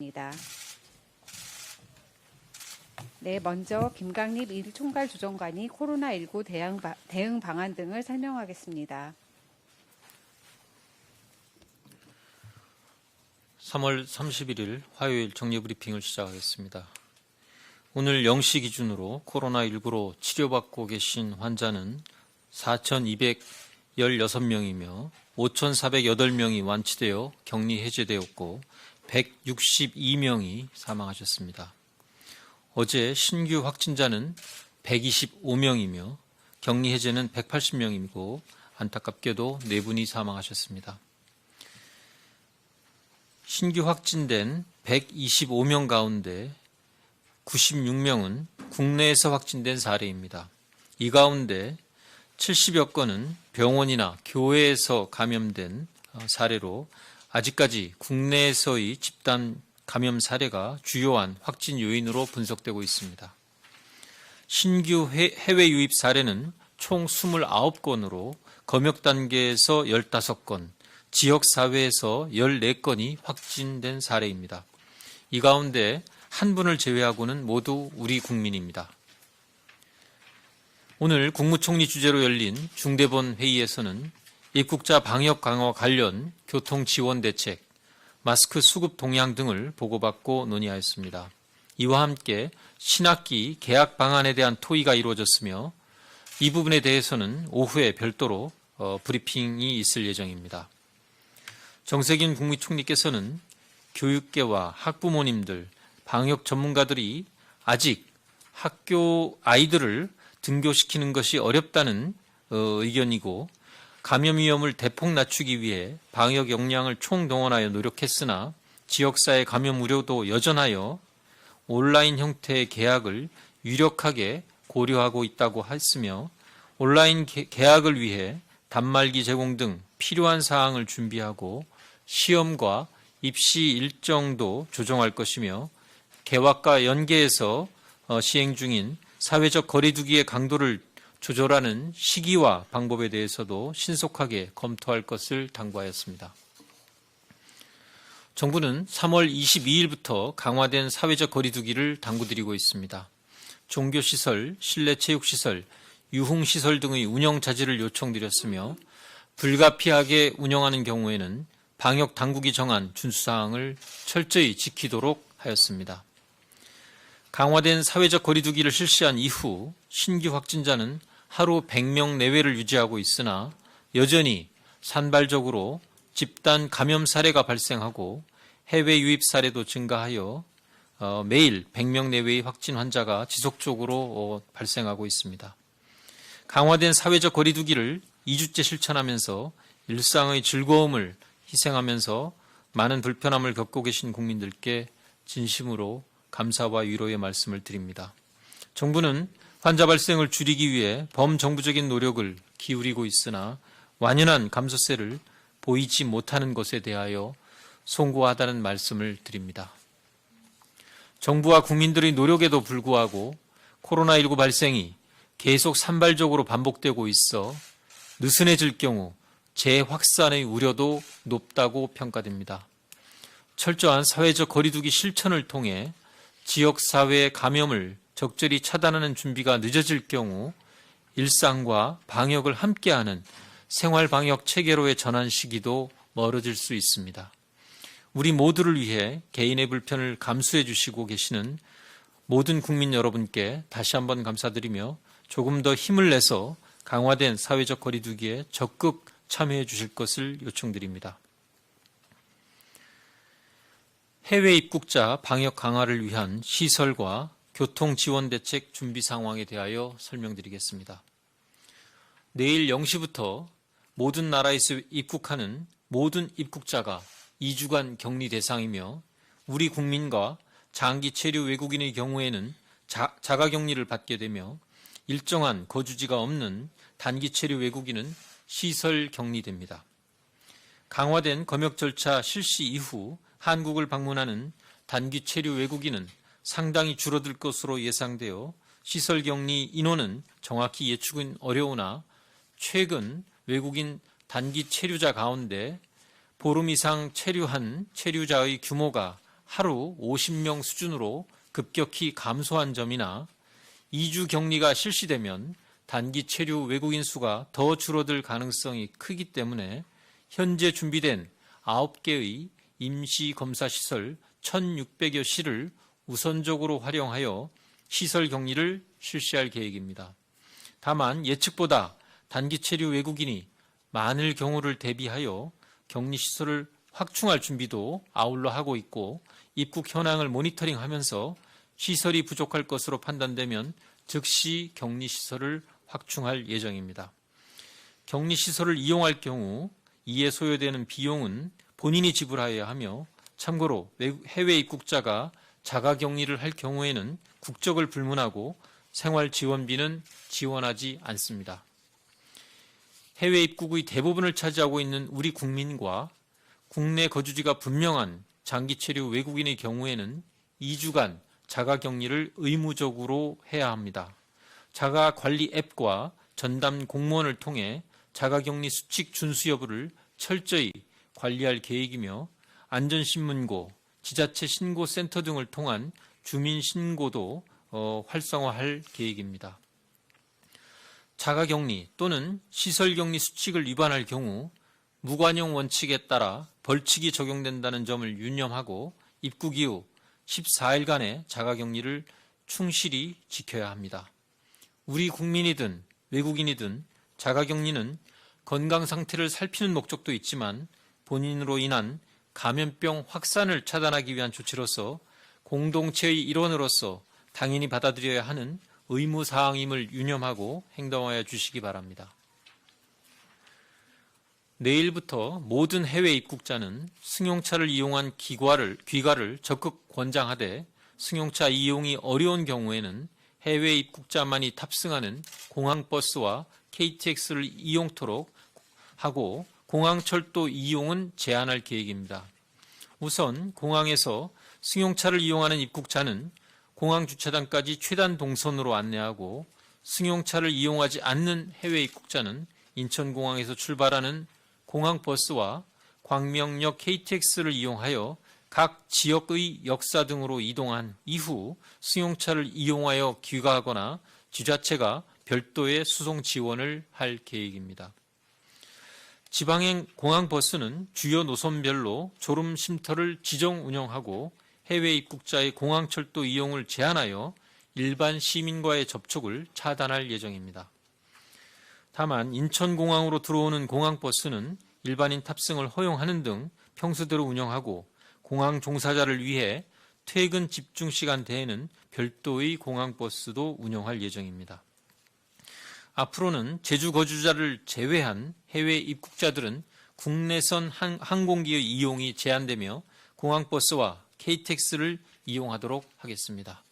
입니다. 네, 먼저 김강립 일총괄조정관이 코로나19 대응 방안 등을 설명하겠습니다. 3월 31일 화요일 정례브리핑을 시작하겠습니다. 오늘 0시 기준으로 코로나19로 치료받고 계신 환자는 4,216명이며 5,408명이 완치되어 격리 해제되었고 162명이 사망하셨습니다. 어제 신규 확진자는 125명이며 격리 해제는 180명이고 안타깝게도 4분이 사망하셨습니다. 신규 확진된 125명 가운데 96명은 국내에서 확진된 사례입니다. 이 가운데 70여 건은 병원이나 교회에서 감염된 사례로 아직까지 국내에서의 집단 감염 사례가 주요한 확진 요인으로 분석되고 있습니다. 신규 해외 유입 사례는 총 29건으로 검역 단계에서 15건, 지역사회에서 14건이 확진된 사례입니다. 이 가운데 한 분을 제외하고는 모두 우리 국민입니다. 오늘 국무총리 주재로 열린 중대본 회의에서는 입국자 방역 강화 관련 교통 지원 대책, 마스크 수급 동향 등을 보고받고 논의하였습니다. 이와 함께 신학기 개학 방안에 대한 토의가 이루어졌으며 이 부분에 대해서는 오후에 별도로 브리핑이 있을 예정입니다. 정세균 국무총리께서는 교육계와 학부모님들, 방역 전문가들이 아직 학교 아이들을 등교시키는 것이 어렵다는 의견이고 감염 위험을 대폭 낮추기 위해 방역 역량을 총동원하여 노력했으나 지역사회 감염 우려도 여전하여 온라인 형태의 개학을 유력하게 고려하고 있다고 했으며 온라인 개학을 위해 단말기 제공 등 필요한 사항을 준비하고 시험과 입시 일정도 조정할 것이며 개학과 연계해서 시행 중인 사회적 거리두기의 강도를 조절하는 시기와 방법에 대해서도 신속하게 검토할 것을 당부하였습니다. 정부는 3월 22일부터 강화된 사회적 거리두기를 당부드리고 있습니다. 종교시설, 실내체육시설, 유흥시설 등의 운영 자제를 요청드렸으며 불가피하게 운영하는 경우에는 방역 당국이 정한 준수사항을 철저히 지키도록 하였습니다. 강화된 사회적 거리두기를 실시한 이후 신규 확진자는 하루 100명 내외를 유지하고 있으나 여전히 산발적으로 집단 감염 사례가 발생하고 해외 유입 사례도 증가하여 매일 100명 내외의 확진 환자가 지속적으로 발생하고 있습니다. 강화된 사회적 거리두기를 2주째 실천하면서 일상의 즐거움을 희생하면서 많은 불편함을 겪고 계신 국민들께 진심으로 감사와 위로의 말씀을 드립니다. 정부는 환자 발생을 줄이기 위해 범정부적인 노력을 기울이고 있으나 완연한 감소세를 보이지 못하는 것에 대하여 송구하다는 말씀을 드립니다. 정부와 국민들의 노력에도 불구하고 코로나19 발생이 계속 산발적으로 반복되고 있어 느슨해질 경우 재확산의 우려도 높다고 평가됩니다. 철저한 사회적 거리두기 실천을 통해 지역사회의 감염을 적절히 차단하는 준비가 늦어질 경우 일상과 방역을 함께하는 생활방역 체계로의 전환 시기도 멀어질 수 있습니다. 우리 모두를 위해 개인의 불편을 감수해 주시고 계시는 모든 국민 여러분께 다시 한번 감사드리며 조금 더 힘을 내서 강화된 사회적 거리두기에 적극 참여해 주실 것을 요청드립니다. 해외 입국자 방역 강화를 위한 시설과 교통 지원 대책 준비 상황에 대하여 설명드리겠습니다. 내일 0시부터 모든 나라에서 입국하는 모든 입국자가 2주간 격리 대상이며 우리 국민과 장기 체류 외국인의 경우에는 자가격리를 받게 되며 일정한 거주지가 없는 단기 체류 외국인은 시설 격리됩니다. 강화된 검역 절차 실시 이후 한국을 방문하는 단기 체류 외국인은 상당히 줄어들 것으로 예상되어 시설 격리 인원은 정확히 예측은 어려우나 최근 외국인 단기 체류자 가운데 보름 이상 체류한 체류자의 규모가 하루 50명 수준으로 급격히 감소한 점이나 2주 격리가 실시되면 단기 체류 외국인 수가 더 줄어들 가능성이 크기 때문에 현재 준비된 9개의 임시검사시설 1,600여 시를 우선적으로 활용하여 시설 격리를 실시할 계획입니다. 다만 예측보다 단기 체류 외국인이 많을 경우를 대비하여 격리시설을 확충할 준비도 아울러 하고 있고 입국 현황을 모니터링하면서 시설이 부족할 것으로 판단되면 즉시 격리시설을 확충할 예정입니다. 격리시설을 이용할 경우 이에 소요되는 비용은 본인이 지불하여야 하며 참고로 해외 입국자가 자가격리를 할 경우에는 국적을 불문하고 생활지원비는 지원하지 않습니다. 해외 입국의 대부분을 차지하고 있는 우리 국민과 국내 거주지가 분명한 장기 체류 외국인의 경우에는 2주간 자가격리를 의무적으로 해야 합니다. 자가관리 앱과 전담 공무원을 통해 자가격리 수칙 준수 여부를 철저히 관리할 계획이며 안전신문고, 지자체 신고센터 등을 통한 주민신고도 활성화할 계획입니다. 자가격리 또는 시설격리 수칙을 위반할 경우 무관용 원칙에 따라 벌칙이 적용된다는 점을 유념하고 입국 이후 14일간의 자가격리를 충실히 지켜야 합니다. 우리 국민이든 외국인이든 자가격리는 건강 상태를 살피는 목적도 있지만 본인으로 인한 감염병 확산을 차단하기 위한 조치로서 공동체의 일원으로서 당연히 받아들여야 하는 의무사항임을 유념하고 행동하여 주시기 바랍니다. 내일부터 모든 해외 입국자는 승용차를 이용한 귀가를 적극 권장하되 승용차 이용이 어려운 경우에는 해외 입국자만이 탑승하는 공항버스와 KTX를 이용토록 하고 공항철도 이용은 제한할 계획입니다. 우선 공항에서 승용차를 이용하는 입국자는 공항 주차장까지 최단 동선으로 안내하고 승용차를 이용하지 않는 해외 입국자는 인천공항에서 출발하는 공항버스와 광명역 KTX를 이용하여 각 지역의 역사 등으로 이동한 이후 승용차를 이용하여 귀가하거나 지자체가 별도의 수송 지원을 할 계획입니다. 지방행 공항버스는 주요 노선별로 졸음 쉼터를 지정 운영하고 해외 입국자의 공항철도 이용을 제한하여 일반 시민과의 접촉을 차단할 예정입니다. 다만 인천공항으로 들어오는 공항버스는 일반인 탑승을 허용하는 등 평소대로 운영하고 공항 종사자를 위해 퇴근 집중시간 대에는 별도의 공항버스도 운영할 예정입니다. 앞으로는 제주 거주자를 제외한 해외 입국자들은 국내선 항공기의 이용이 제한되며 공항버스와 KTX를 이용하도록 하겠습니다.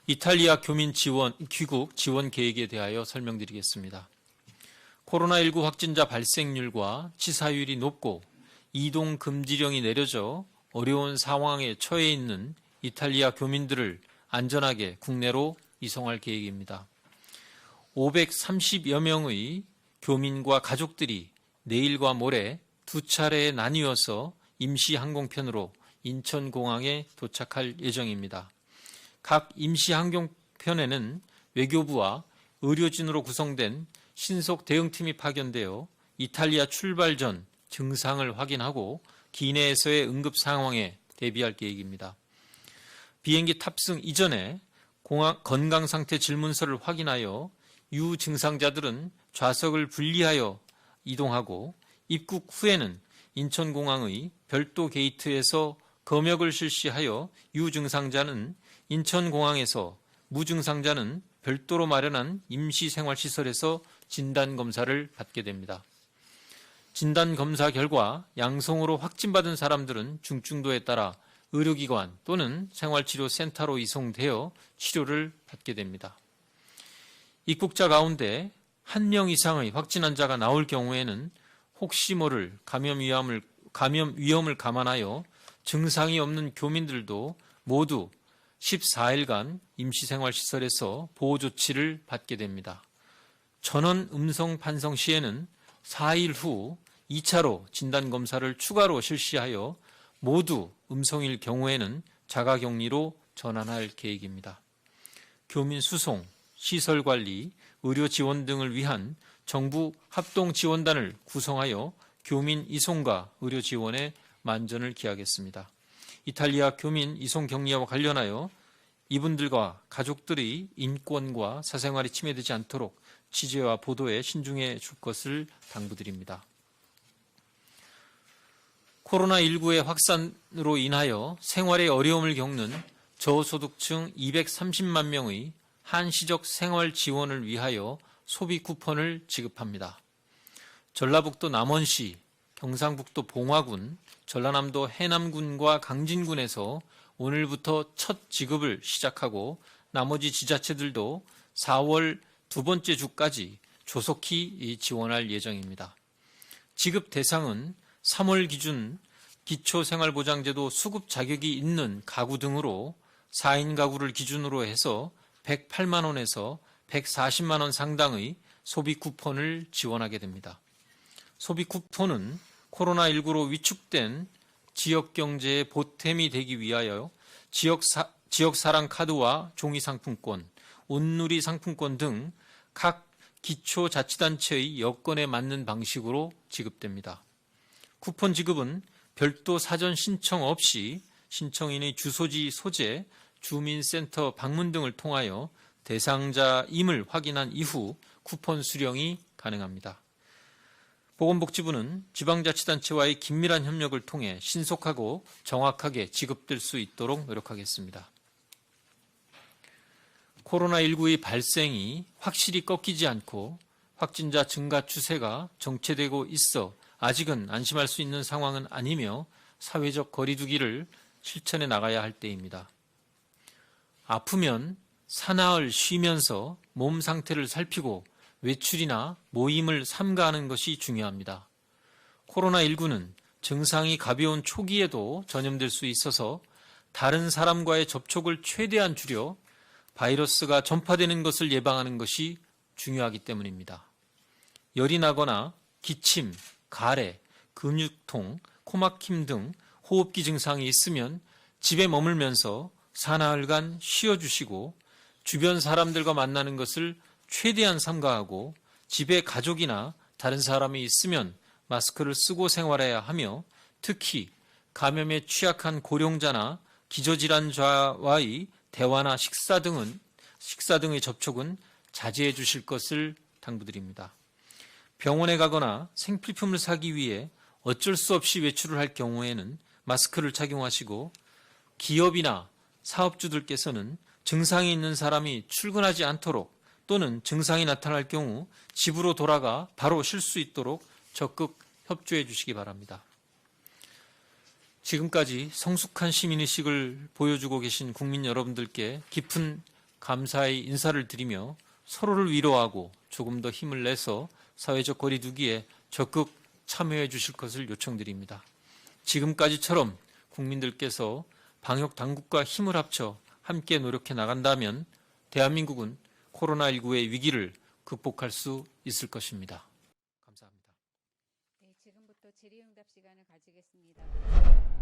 이탈리아 교민 귀국 지원 계획에 대하여 설명드리겠습니다. 코로나19 확진자 발생률과 치사율이 높고 이동 금지령이 내려져 어려운 상황에 처해 있는 이탈리아 교민들을 안전하게 국내로 이송할 계획입니다. 530여 명의 교민과 가족들이 내일과 모레 두 차례에 나뉘어서 임시 항공편으로 인천공항에 도착할 예정입니다. 각 임시 항공편에는 외교부와 의료진으로 구성된 신속 대응팀이 파견되어 이탈리아 출발 전 증상을 확인하고 기내에서의 응급 상황에 대비할 계획입니다. 비행기 탑승 이전에 공항 건강상태 질문서를 확인하여 유증상자들은 좌석을 분리하여 이동하고 입국 후에는 인천공항의 별도 게이트에서 검역을 실시하여 유증상자는 인천공항에서, 무증상자는 별도로 마련한 임시생활시설에서 진단검사를 받게 됩니다. 진단검사 결과 양성으로 확진받은 사람들은 중증도에 따라 의료기관 또는 생활치료센터로 이송되어 치료를 받게 됩니다. 입국자 가운데 1명 이상의 확진 환자가 나올 경우에는 혹시 모를 감염 위험을 감안하여 증상이 없는 교민들도 모두 14일간 임시생활시설에서 보호조치를 받게 됩니다. 전원 음성 판정 시에는 4일 후 2차로 진단검사를 추가로 실시하여 모두 음성일 경우에는 자가격리로 전환할 계획입니다. 교민 수송, 시설 관리, 의료 지원 등을 위한 정부 합동 지원단을 구성하여 교민 이송과 의료 지원에 만전을 기하겠습니다. 이탈리아 교민 이송 격리와 관련하여 이분들과 가족들의 인권과 사생활이 침해되지 않도록 취재와 보도에 신중해 줄 것을 당부드립니다. 코로나19의 확산으로 인하여 생활에 어려움을 겪는 저소득층 230만 명의 한시적 생활 지원을 위하여 소비 쿠폰을 지급합니다. 전라북도 남원시, 경상북도 봉화군, 전라남도 해남군과 강진군에서 오늘부터 첫 지급을 시작하고 나머지 지자체들도 4월 두 번째 주까지 조속히 지원할 예정입니다. 지급 대상은 3월 기준 기초생활보장제도 수급 자격이 있는 가구 등으로 4인 가구를 기준으로 해서 108만 원에서 140만 원 상당의 소비 쿠폰을 지원하게 됩니다. 소비 쿠폰은 코로나19로 위축된 지역경제의 보탬이 되기 위하여 지역사랑 카드와 종이상품권, 온누리 상품권 등 각 기초자치단체의 여건에 맞는 방식으로 지급됩니다. 쿠폰 지급은 별도 사전 신청 없이 신청인의 주소지 소재, 주민센터 방문 등을 통하여 대상자임을 확인한 이후 쿠폰 수령이 가능합니다. 보건복지부는 지방자치단체와의 긴밀한 협력을 통해 신속하고 정확하게 지급될 수 있도록 노력하겠습니다. 코로나19의 발생이 확실히 꺾이지 않고 확진자 증가 추세가 정체되고 있어 아직은 안심할 수 있는 상황은 아니며 사회적 거리두기를 실천해 나가야 할 때입니다. 아프면 사나흘 쉬면서 몸 상태를 살피고 외출이나 모임을 삼가하는 것이 중요합니다. 코로나19는 증상이 가벼운 초기에도 전염될 수 있어서 다른 사람과의 접촉을 최대한 줄여 바이러스가 전파되는 것을 예방하는 것이 중요하기 때문입니다. 열이 나거나 기침, 가래, 근육통, 코막힘 등 호흡기 증상이 있으면 집에 머물면서 사나흘간 쉬어주시고 주변 사람들과 만나는 것을 최대한 삼가하고 집에 가족이나 다른 사람이 있으면 마스크를 쓰고 생활해야 하며 특히 감염에 취약한 고령자나 기저질환자와의 대화나 식사 등의 접촉은 자제해 주실 것을 당부드립니다. 병원에 가거나 생필품을 사기 위해 어쩔 수 없이 외출을 할 경우에는 마스크를 착용하시고 기업이나 사업주들께서는 증상이 있는 사람이 출근하지 않도록 또는 증상이 나타날 경우 집으로 돌아가 바로 쉴 수 있도록 적극 협조해 주시기 바랍니다. 지금까지 성숙한 시민의식을 보여주고 계신 국민 여러분들께 깊은 감사의 인사를 드리며 서로를 위로하고 조금 더 힘을 내서 사회적 거리두기에 적극 참여해 주실 것을 요청드립니다. 지금까지처럼 국민들께서 방역 당국과 힘을 합쳐 함께 노력해 나간다면 대한민국은 코로나19의 위기를 극복할 수 있을 것입니다. 감사합니다. 네, 지금부터 질의응답 시간을 가지겠습니다.